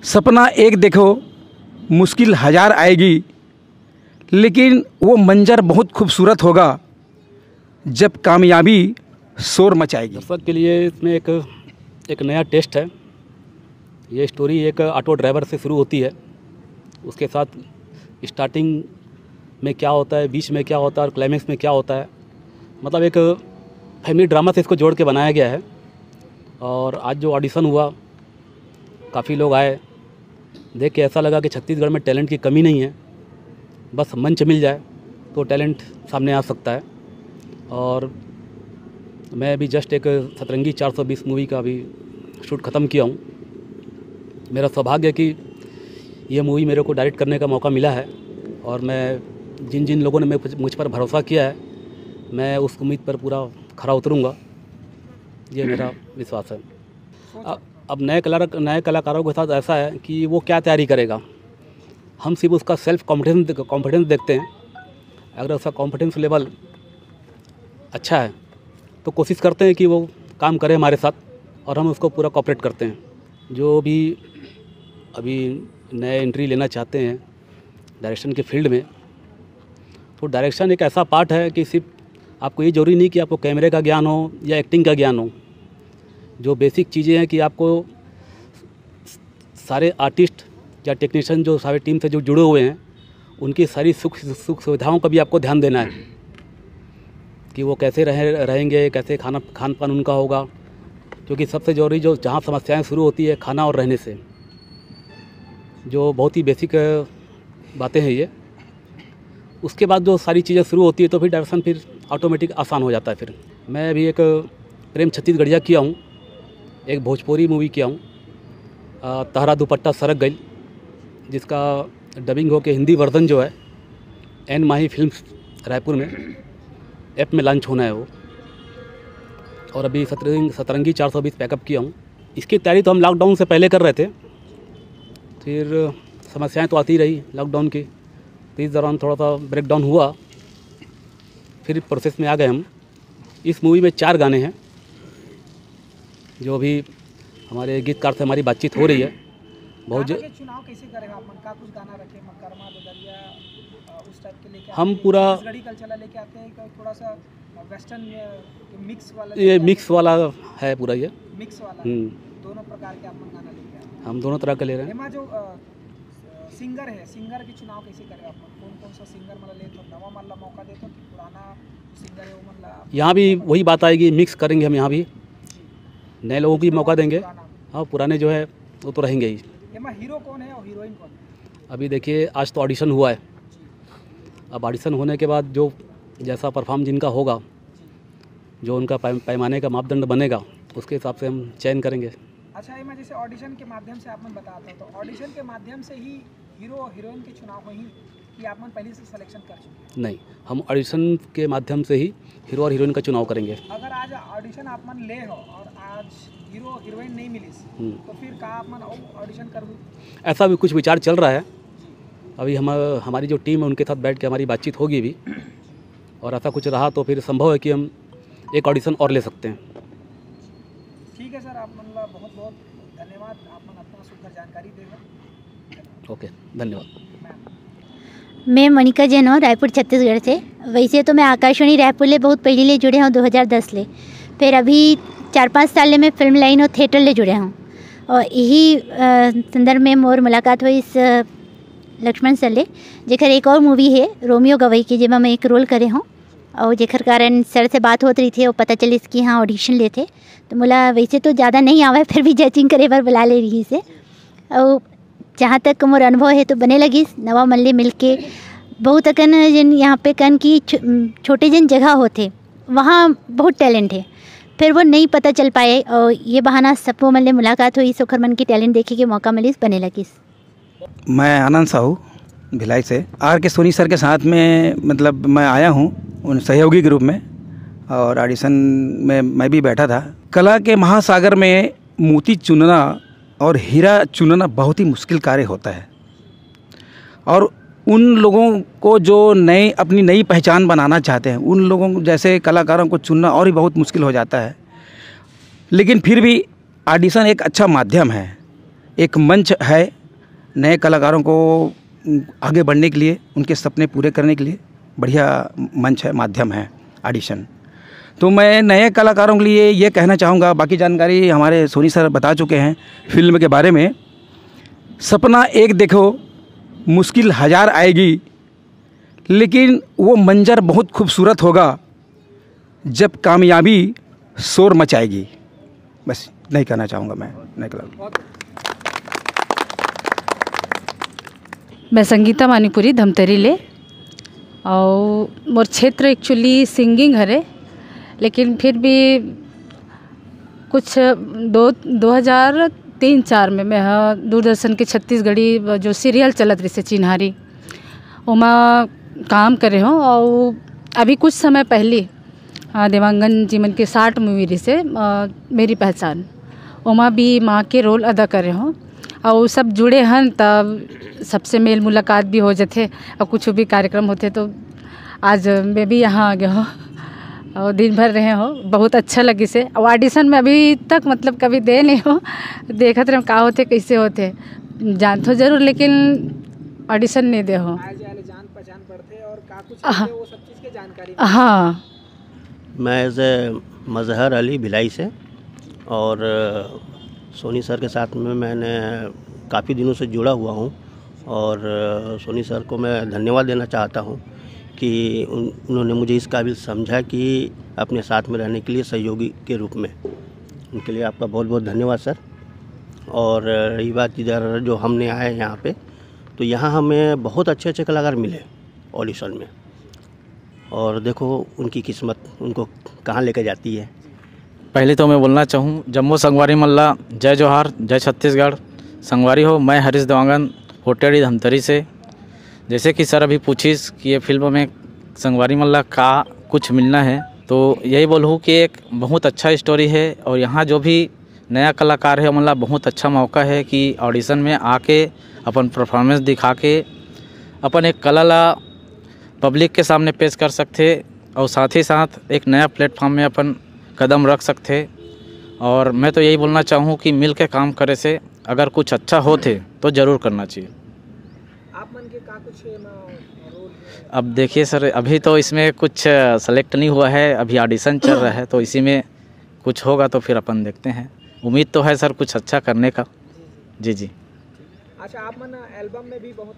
सपना एक देखो मुश्किल हज़ार आएगी, लेकिन वो मंजर बहुत खूबसूरत होगा जब कामयाबी शोर मचाएगी। दर्शक के लिए इसमें एक नया टेस्ट है। ये स्टोरी एक ऑटो ड्राइवर से शुरू होती है, उसके साथ स्टार्टिंग में क्या होता है, बीच में क्या होता है और क्लाइमेक्स में क्या होता है। मतलब एक फैमिली ड्रामा से इसको जोड़ के बनाया गया है। और आज जो ऑडिशन हुआ, काफ़ी लोग आए, देख के ऐसा लगा कि छत्तीसगढ़ में टैलेंट की कमी नहीं है, बस मंच मिल जाए तो टैलेंट सामने आ सकता है। और मैं अभी जस्ट एक सतरंगी 420 मूवी का अभी शूट ख़त्म किया हूँ। मेरा सौभाग्य है कि ये मूवी मेरे को डायरेक्ट करने का मौका मिला है, और मैं जिन जिन लोगों ने मुझ पर भरोसा किया है, मैं उस उम्मीद पर पूरा खरा उतरूँगा, ये मेरा विश्वास है। अब नए कलाकारों के साथ ऐसा है कि वो क्या तैयारी करेगा, हम सिर्फ उसका सेल्फ कॉन्फिडेंस देखते हैं। अगर उसका कॉन्फिडेंस लेवल अच्छा है तो कोशिश करते हैं कि वो काम करे हमारे साथ, और हम उसको पूरा कोऑपरेट करते हैं। जो भी अभी नए एंट्री लेना चाहते हैं डायरेक्शन के फील्ड में, तो डायरेक्शन एक ऐसा पार्ट है कि सिर्फ आपको ये ज़रूरी नहीं कि आपको कैमरे का ज्ञान हो या एक्टिंग का ज्ञान हो। जो बेसिक चीज़ें हैं कि आपको सारे आर्टिस्ट या टेक्नीशियन जो सारे टीम से जो जुड़े हुए हैं, उनकी सारी सुख सुविधाओं का भी आपको ध्यान देना है कि वो कैसे रहेंगे, कैसे खान पान उनका होगा। क्योंकि सबसे ज़रूरी जो जहाँ समस्याएं शुरू होती है खाना और रहने से, जो बहुत ही बेसिक बातें हैं ये। उसके बाद जो सारी चीज़ें शुरू होती है तो फिर डायरेक्शन फिर ऑटोमेटिक आसान हो जाता है। फिर मैं अभी एक प्रेम छत्तीसगढ़िया किया हूँ, एक भोजपुरी मूवी किया हूँ, तहरा दुपट्टा सरक गई, जिसका डबिंग हो के हिंदी वर्जन जो है एन माही फिल्म्स रायपुर में ऐप में लॉन्च होना है वो। और अभी सतरंगी 420 पैकअप किया हूँ। इसकी तैयारी तो हम लॉकडाउन से पहले कर रहे थे, फिर समस्याएं तो आती रही लॉकडाउन की, तो इस दौरान थोड़ा सा ब्रेक डाउन हुआ, फिर प्रोसेस में आ गए हम। इस मूवी में 4 गाने हैं, जो अभी हमारे गीतकार से हमारी बातचीत हो रही है। बहुत चुनाव कैसे करेगा आप? का कुछ गाना रखे, मकरमा बदलिया उस टाइप के लेके हम पूरा कल्चर लेके आते हैं, थोड़ा सा वेस्टर्न मिक्स वाला, ये मिक्स वाला है पूरा, ये मिक्स वाला दोनों प्रकार के आप गाना लेके आते हैं। हम दोनों तरह का ले रहे हैं। एमा जो सिंगर है, सिंगर के चुनाव कैसे करेगा आप? कौन सा सिंगर मतलब ले तो नवा माला मौका दे तो कि पुराना सिंगर है वो मतलब? यहाँ भी वही बात आएगी, मिक्स करेंगे हम। यहाँ भी नए लोगों की मौका देंगे, हाँ पुराने जो है वो तो रहेंगे ही। हीरो कौन है और हीरोइन कौन है? अभी देखिए, आज तो ऑडिशन हुआ है। अब ऑडिशन होने के बाद जो जैसा परफॉर्म जिनका होगा, जो उनका पैमाने का मापदंड बनेगा, उसके हिसाब से हम चयन करेंगे। अच्छा, ये मैं जैसे ऑडिशन के माध्यम से आपने बताता हूँ, तो ऑडिशन के माध्यम से ही हीरो हीरोइन के चुनाव में ही कि आपने पहले से सिलेक्शन कर चुके? नहीं, हम ऑडिशन के माध्यम से ही हीरो और हीरोइन का चुनाव करेंगे। अगर आज ऑडिशन आप मन ले हो और आज हीरो हीरोइन नहीं मिली तो फिर कहाँ आप मन ऑडिशन कर? ऐसा भी कुछ विचार चल रहा है। अभी हमारी जो टीम है उनके साथ बैठ के हमारी बातचीत होगी भी, और ऐसा कुछ रहा तो फिर संभव है कि हम एक ऑडिशन और ले सकते हैं। ठीक है सर, आप मतलब बहुत बहुत धन्यवाद, आप मन अपना सुंदर जानकारी देगा। ओके, धन्यवाद। मैं मनिका जैन हूँ, रायपुर छत्तीसगढ़ से। वैसे तो मैं आकाशवाणी रायपुर ले बहुत पहले ले जुड़े हूँ, 2010 ले। फिर अभी 4-5 साल ले मैं फिल्म लाइन और थिएटर ले जुड़े हूँ। और यही संदर्भ में मोर मुलाकात हुई इस लक्ष्मण सर ले, जेकर एक और मूवी है रोमियो गवई की, जिसमें मैं एक रोल करे हूँ। और जेकर कारण सर से बात होती रही थी और पता चली इसकी हाँ ऑडिशन लेते, तो बोला वैसे तो ज़्यादा नहीं आवा, फिर भी जजिंग करे बार बुला ले रही से। और जहाँ तक मोर अनुभव है तो बने लगी नवा मल्ले मिल के बहुत अकन जिन यहाँ पे कन की छोटे जिन जगह होते वहाँ बहुत टैलेंट है, फिर वो नहीं पता चल पाए, और ये बहाना सबको मल्ले मुलाकात हुई, सुखर मन की टैलेंट देखे के मौका मिली, बने लगी। मैं आनंद साहू भिलाई से आर के सोनी सर के साथ में मतलब मैं आया हूँ उन सहयोगी ग्रुप में, और ऑडिशन में मैं भी बैठा था। कला के महासागर में मोती चुनना और हीरा चुनना बहुत ही मुश्किल कार्य होता है, और उन लोगों को जो अपनी नई पहचान बनाना चाहते हैं, उन लोगों जैसे कलाकारों को चुनना और भी बहुत मुश्किल हो जाता है। लेकिन फिर भी ऑडिशन एक अच्छा माध्यम है एक मंच है नए कलाकारों को आगे बढ़ने के लिए, उनके सपने पूरे करने के लिए बढ़िया मंच है, माध्यम है ऑडिशन। तो मैं नए कलाकारों के लिए ये कहना चाहूँगा, बाकी जानकारी हमारे सोनी सर बता चुके हैं फिल्म के बारे में। सपना एक देखो, मुश्किल हज़ार आएगी, लेकिन वो मंजर बहुत खूबसूरत होगा जब कामयाबी शोर मचाएगी। बस नहीं कहना चाहूँगा मैं नए कलाकार। मैं संगीता मानीपुरी धमतरी ले, और मोर क्षेत्र एक्चुअली सिंगिंग हरे, लेकिन फिर भी कुछ 2003-04 में मैं दूरदर्शन के छत्तीसगढ़ी जो सीरियल चलत रही से चिन्हारी, उमा काम करे हूँ। और अभी कुछ समय पहले देवांगन जीवन के 60 मूवी रही से मेरी पहचान, उमा भी माँ के रोल अदा करे हूँ। और सब जुड़े हैं तब सबसे मेल मुलाकात भी हो जाते, और कुछ भी कार्यक्रम होते तो आज मैं भी यहाँ आ गया हूँ और दिन भर रहे हो, बहुत अच्छा लगी से। और ऑडिशन में अभी तक मतलब कभी दे नहीं हो, देखते रहे का होते कैसे होते, जान तो जरूर लेकिन ऑडिशन नहीं दे हो। जान पहचान पड़ते और का कुछ होते, वो सब चीज़ की जानकारी। हाँ, मैं एज ए मज़हर अली भिलाई से, और सोनी सर के साथ में मैंने काफ़ी दिनों से जुड़ा हुआ हूँ, और सोनी सर को मैं धन्यवाद देना चाहता हूँ कि उन्होंने मुझे इस काबिल समझा कि अपने साथ में रहने के लिए सहयोगी के रूप में। उनके लिए आपका बहुत बहुत धन्यवाद सर। और रही बात इधर जो हमने आए यहाँ पे, तो यहाँ हमें बहुत अच्छे अच्छे कलाकार मिले ऑडिशन में, और देखो उनकी किस्मत उनको कहाँ लेकर जाती है। पहले तो मैं बोलना चाहूँ जम्मू संगवारी मल्ला, जय जोहार, जय छत्तीसगढ़। संगवारी हो, मैं हरीश देवांगन होटेड़ी धमतरी से। जैसे कि सर अभी पूछिस कि ये फिल्म में संगवारी मल्ला का कुछ मिलना है, तो यही बोलूँ कि एक बहुत अच्छा स्टोरी है, और यहाँ जो भी नया कलाकार है मतलब बहुत अच्छा मौका है कि ऑडिशन में आके अपन परफॉर्मेंस दिखा के अपन एक कला ला पब्लिक के सामने पेश कर सकते, और साथ ही साथ एक नया प्लेटफॉर्म में अपन कदम रख सकते। और मैं तो यही बोलना चाहूँ कि मिल के काम करे से अगर कुछ अच्छा होते तो ज़रूर करना चाहिए। आप मन के का कुछ रोल? अब देखिए सर, अभी तो इसमें कुछ सेलेक्ट नहीं हुआ है, अभी ऑडिशन चल रहा है, तो इसी में कुछ होगा तो फिर अपन देखते हैं। उम्मीद तो है सर कुछ अच्छा करने का। जी जी। अच्छा, आप मन एल्बम में भी बहुत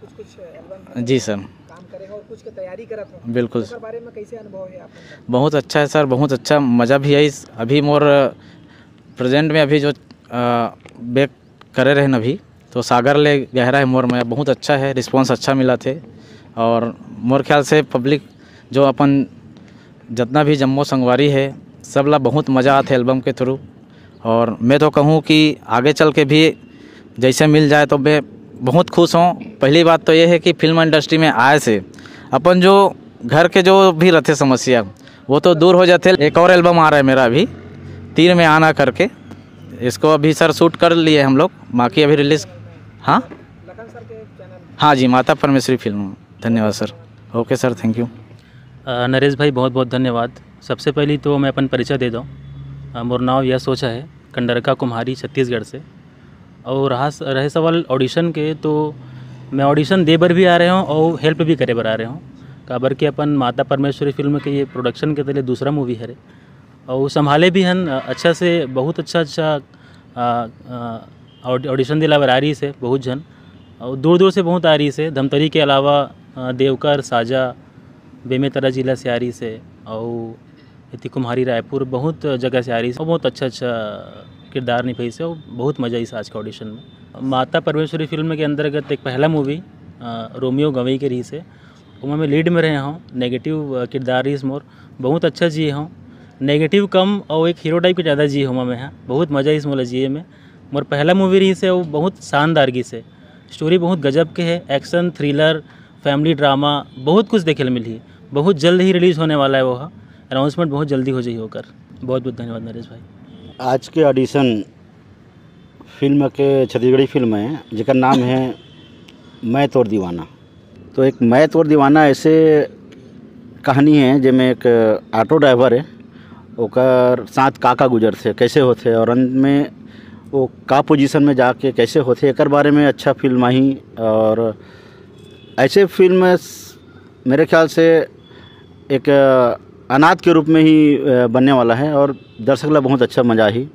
कुछ एल्बम जी सर काम करे हो और कुछ की तैयारी करत हो। बिल्कुल। उसके बारे में कैसे अनुभव है आप? बहुत अच्छा है सर, बहुत अच्छा मज़ा भी है। अभी मोर प्रेजेंट में अभी जो बैक करे रहे अभी, तो सागर ले गहरा है मोर में, बहुत अच्छा है, रिस्पांस अच्छा मिला थे। और मोर ख्याल से पब्लिक जो अपन जितना भी जम्मू संगवारी है सब ला बहुत मज़ा आते एल्बम के थ्रू। और मैं तो कहूँ कि आगे चल के भी जैसे मिल जाए तो मैं बहुत खुश हूँ। पहली बात तो ये है कि फिल्म इंडस्ट्री में आए से अपन जो घर के जो भी रहते समस्या वो तो दूर हो जाते। एक और एल्बम आ रहा है मेरा अभी तीर में आना करके, इसको अभी सर शूट कर लिए हम लोग, बाकी अभी रिलीज़। हाँ लखन सर के चैनल। हाँ जी, माता परमेश्वरी फिल्म। धन्यवाद sir. Okay sir, thank you. Naresh भाई बहुत बहुत धन्यवाद। सबसे पहले तो मैं अपन परिचय दे दूँ। मोर नाम यह सोचा है, कंडरका कुम्हारी छत्तीसगढ़ से। और रहे सवाल ऑडिशन के, तो मैं ऑडिशन दे बर भी आ रहे हूँ और हेल्प भी करे बर आ रहे हूँ। काबर के अपन माता परमेश्वरी फिल्म के ये प्रोडक्शन के तले दूसरा मूवी है, और संभाले भी हन अच्छा से, बहुत अच्छा ऑडिशन दिला बर आ रही से बहुत जन, और दूर दूर से बहुत आ रही से। धमतरी के अलावा देवकर, साजा, बेमेतरा जिला से आ रही से, और इतनी कुम्हारी रायपुर बहुत जगह से आ रही है, और बहुत अच्छा किरदार निभाई से, और बहुत मज़ा इस आज के ऑडिशन में। माता परमेश्वरी फिल्म के अंतर्गत एक पहला मूवी रोमियो गवई के रही से, उमा मैं लीड में रहे हूँ, नेगेटिव किरदार रही मोर, बहुत अच्छा जिए हूँ, नेगेटिव कम और एक हीरो टाइप के ज़्यादा जिए हूँ मैं। बहुत मज़ा इस मोला जिए में। मोर पहला मूवी रही से, वो बहुत शानदार की से, स्टोरी बहुत गजब के है, एक्शन, थ्रिलर, फैमिली ड्रामा, बहुत कुछ देखे मिली। बहुत जल्द ही रिलीज़ होने वाला है, वो अनाउंसमेंट बहुत जल्दी हो जाए होकर। बहुत बहुत धन्यवाद नरेश भाई। आज के ऑडिशन फिल्म के छत्तीसगढ़ी फिल्म है जिसका नाम है मैं तोर दीवाना। तो एक मैं तोर दीवाना ऐसे कहानी है जिसमें एक ऑटो ड्राइवर है, ओकर साथ काका गुजर थे कैसे होते, और अंत में वो का पोजीशन में जाके कैसे होते एक बारे में अच्छा फिल्म आई। और ऐसे फिल्म मेरे ख्याल से एक अनाथ के रूप में ही बनने वाला है और दर्शक ला बहुत अच्छा मज़ा ही।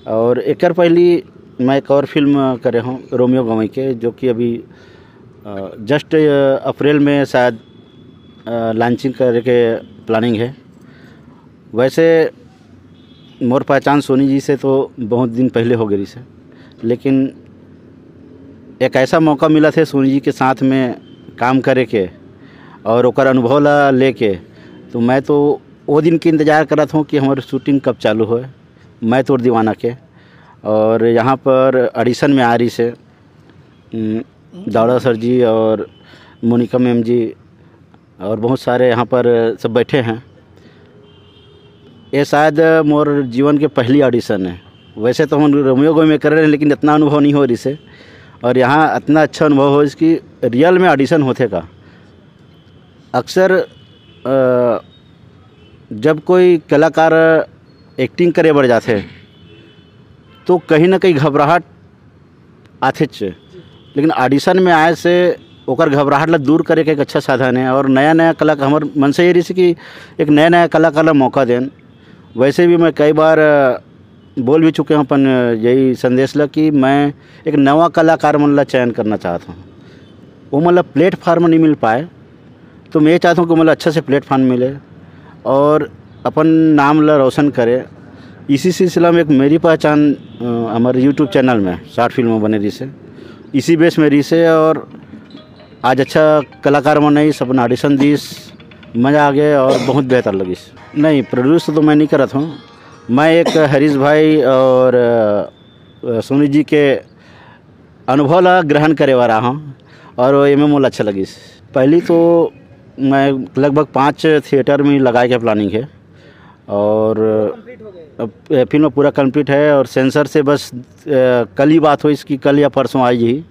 और एक पहली मैं एक और फिल्म करे हूँ रोमियो गवई के, जो कि अभी जस्ट अप्रैल में शायद लॉन्चिंग करे के प्लानिंग है। वैसे मोर पहचान सोनी जी से तो बहुत दिन पहले हो गई से, लेकिन एक ऐसा मौका मिला था सोनी जी के साथ में काम करे के और ओकर अनुभव ला लेके, तो मैं तो वो दिन के इंतज़ार करत हूँ कि हमारी शूटिंग कब चालू हो, मैं तोर दीवाना के। और यहाँ पर ऑडिशन में आ रही से दावड़ा सर जी और मोनिका मैम जी और बहुत सारे यहाँ पर सब बैठे हैं। ये शायद मोर जीवन के पहली ऑडिशन है। वैसे तो हम रोमियो गवई में कर रहे हैं, लेकिन इतना अनुभव नहीं हो रही से, और यहाँ इतना अच्छा अनुभव हो इसकी रियल में ऑडिशन होते का। अक्सर जब कोई कलाकार एक्टिंग करे बढ़ जाते तो कहीं ना कहीं घबराहट आते चे, लेकिन ऑडिशन में आए से ओकर घबराहट ला दूर करे के एक अच्छा साधन है। और नया नया कलाकार हमारे मन से ये रही कि एक नया नया कलाकार ला मौका दें। वैसे भी मैं कई बार बोल भी चुके हैं अपन यही संदेश ला कि मैं एक नवा कलाकार मन ला चयन करना चाहता हूँ। वो मतलब प्लेटफार्म नहीं मिल पाए तो मैं ये चाहता हूँ कि मतलब अच्छा से प्लेटफार्म मिले और अपन नाम ला रोशन करे। इसी सिलसिला में एक मेरी पहचान हमारे यूट्यूब चैनल में शॉर्ट फिल्म बने रही से, इसी बेस में रही से। और आज अच्छा कलाकार बनाई, सब ऑडिशन दीस, मज़ा आ गया और बहुत बेहतर लगी। नहीं, प्रोड्यूस तो मैं नहीं करता हूँ, मैं एक हरीश भाई और सोनी जी के अनुभव ला ग्रहण करे वाला हूँ और ये में मोल अच्छा लगी। पहली तो मैं लगभग 5 थिएटर में लगाए के प्लानिंग है और फिल्म पूरा कंप्लीट है। और सेंसर से बस कल ही बात हो इसकी, कल या परसों आई ही,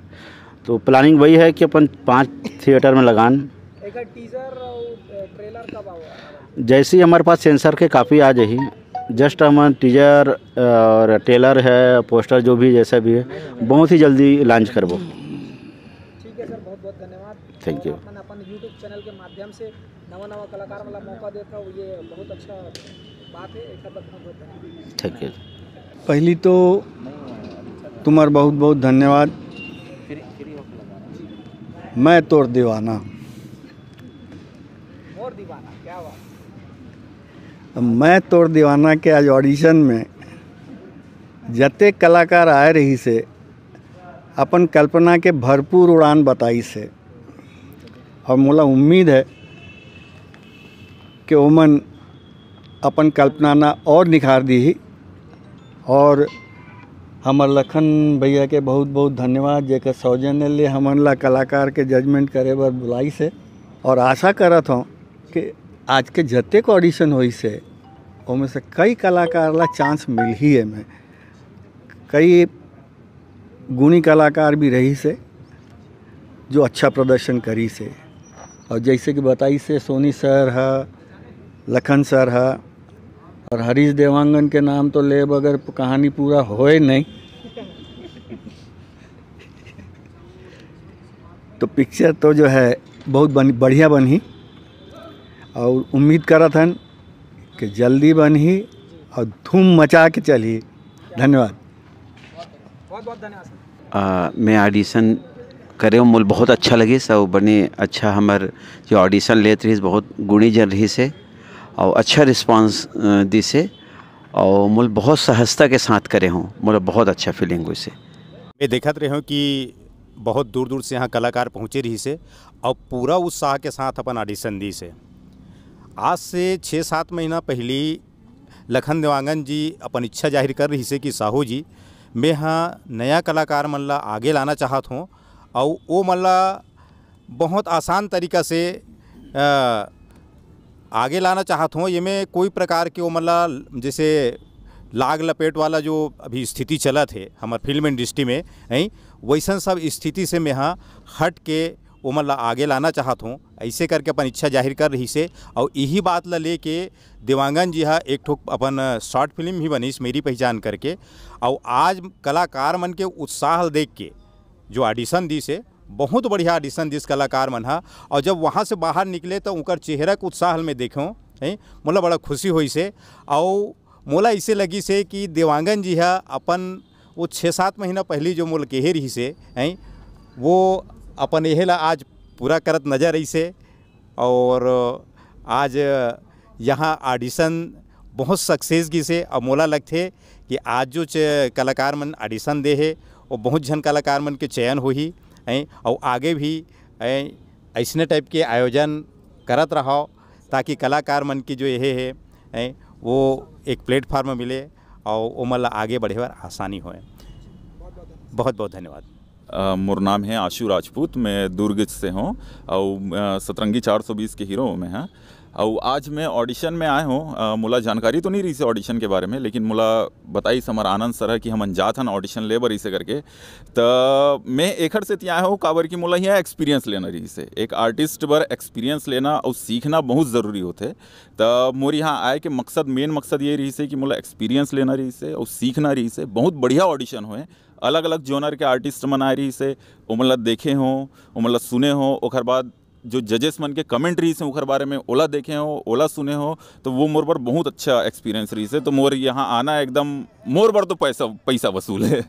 तो प्लानिंग वही है कि अपन 5 थिएटर में लगान। एक टीजर और ट्रेलर कब आएगा? जैसे ही हमारे पास सेंसर के काफ़ी आ जाही, जस्ट हम टीजर और ट्रेलर है, पोस्टर जो भी जैसा भी है, बहुत ही जल्दी लॉन्च करबो। ठीक है सर, बहुत बहुत धन्यवाद। Thank you. Upon YouTube channel के माध्यम से नवा नवा कलाकार वाला मौका देता हूँ, ये बहुत अच्छा बात है। एक बहुत बहुत धन्यवाद। Thank you. पहली तो तुम्हार बहुत बहुत धन्यवाद। मैं तोर दीवाना, और दीवाना क्या बात। मैं तोर दीवाना के आज ऑडिशन में जते कलाकार आए रही से अपन कल्पना के भरपूर उड़ान बताई से, और मोला उम्मीद है कि ओमन अपन कल्पना ना और निखार दी ही। और हमर लखन भैया के बहुत बहुत धन्यवाद जेकर सौजन्य ले हमन ला कलाकार के जजमेंट करे बर बुलाई से। और आशा करत हूँ कि आज के जते को ऑडिशन हुई से उनमें से कई कलाकार ला चांस मिल ही है। में कई गुणी कलाकार भी रही से जो अच्छा प्रदर्शन करी से, और जैसे कि बताई से सोनी सर है, लखन सर है और हरीश देवांगन के नाम तो ले बगैर कहानी पूरा होए नहीं। तो पिक्चर तो जो है बहुत बढ़िया बनी और उम्मीद करत हन कि जल्दी बनी और धूम मचा के चली। धन्यवाद। बहुत बहुत धन्यवाद। मैं ऑडिशन करे मुझे बहुत अच्छा लगे। सब बने अच्छा हमार जो ऑडिशन लेते रही बहुत गुणी जन रही से और अच्छा रिस्पांस दी से, और मुझे बहुत सहजता के साथ करे हूँ, मुझे बहुत अच्छा फीलिंग हुई से। मैं देखत रहे हूँ कि बहुत दूर दूर से यहाँ कलाकार पहुँचे रही से और पूरा उत्साह के साथ अपन ऑडिशन दी से। आज से 6-7 महीना पहले लखन देवांगन जी अपन इच्छा जाहिर कर रही से कि साहू जी मैं यहाँ नया कलाकार मन ला आगे लाना चाहत हूँ और वो मन ला बहुत आसान तरीका से आगे लाना चाहत हूँ। ये में कोई प्रकार के वो मन ला जैसे लाग लपेट वाला जो अभी स्थिति चला थे हमारे फिल्म इंडस्ट्री में नहीं, वैसन सब स्थिति से मैं यहाँ हट के वो मतलब आगे लाना चाहत हूँ, ऐसे करके अपन इच्छा जाहिर कर रही से। और यही बात ला लेके देवांगन जी एक ठोक अपन शॉर्ट फिल्म भी बनीस मेरी पहचान करके। और आज कलाकार मन के उत्साह देख के जो ऑडिशन दी से, बहुत बढ़िया ऑडिशन दिस कलाकार मन हा। और जब वहाँ से बाहर निकले तो उनकर चेहरा के उत्साह में देखूँ है मोला बड़ा खुशी हुई से। और मोला इसे लगी से कि देवांगन जी हा अपन वो 6-7 महीना पहले जो मोल कहे रही से हैं वो अपन यह ला आज पूरा करत नजर रही से। और आज यहाँ ऑडिशन बहुत सक्सेस की से। और मोला लगते कि आज जो कलाकार मन ऑडिशन दे है वो बहुत जन कलाकार मन के चयन हो ही हैं। और आगे भी ऐसने टाइप के आयोजन करत रहो ताकि कलाकार मन की जो यह है वो एक प्लेटफार्म मिले और वो मतलब आगे बढ़े और आसानी होए। बहुत बहुत धन्यवाद। मोर नाम है आशु राजपूत, मैं दुर्ग से हूँ और सतरंगी 420 के हीरो में है। और आज मैं ऑडिशन में आए हूँ। मुला जानकारी तो नहीं रही से ऑडिशन के बारे में, लेकिन मुला बताई समर आनंद सर है कि हम जात हन ऑडिशन ले बरी से करके। तो मैं एखर से आया हूँ काबर की मुला यहाँ एक्सपीरियंस लेना रही से। एक आर्टिस्ट बर एक्सपीरियंस लेना और सीखना बहुत ज़रूरी होते। तो मोर यहाँ आए के मकसद मेन मकसद ये रही से कि मुला एक्सपीरियंस लेना रही से और सीखना रही से। बहुत बढ़िया ऑडिशन हुए, अलग अलग जोनर के आर्टिस्ट मन आ रही से, वो मतलब देखे हों, वो मतलब सुने हों। ओकर बाद जो जजेस मन के कमेंट रही से ओकर बारे में ओला देखे हो, ओला सुने हो, तो वो मोर पर बहुत अच्छा एक्सपीरियंस रही से। तो मोर यहाँ आना एकदम मोर पर तो पैसा वसूल है।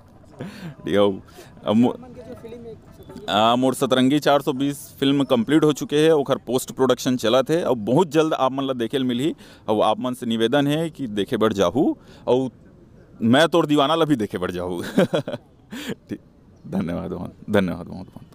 मोर सतरंगी 420 फिल्म कंप्लीट हो चुके हैं, ओकर पोस्ट प्रोडक्शन चला थे और बहुत जल्द आप मन ला देखे मिली। और आप मन से निवेदन है कि देखे बढ़ जाहू और मैं तोर दीवाना ला भी देखे बढ़ जाहू। ठीक, धन्यवाद बहुत।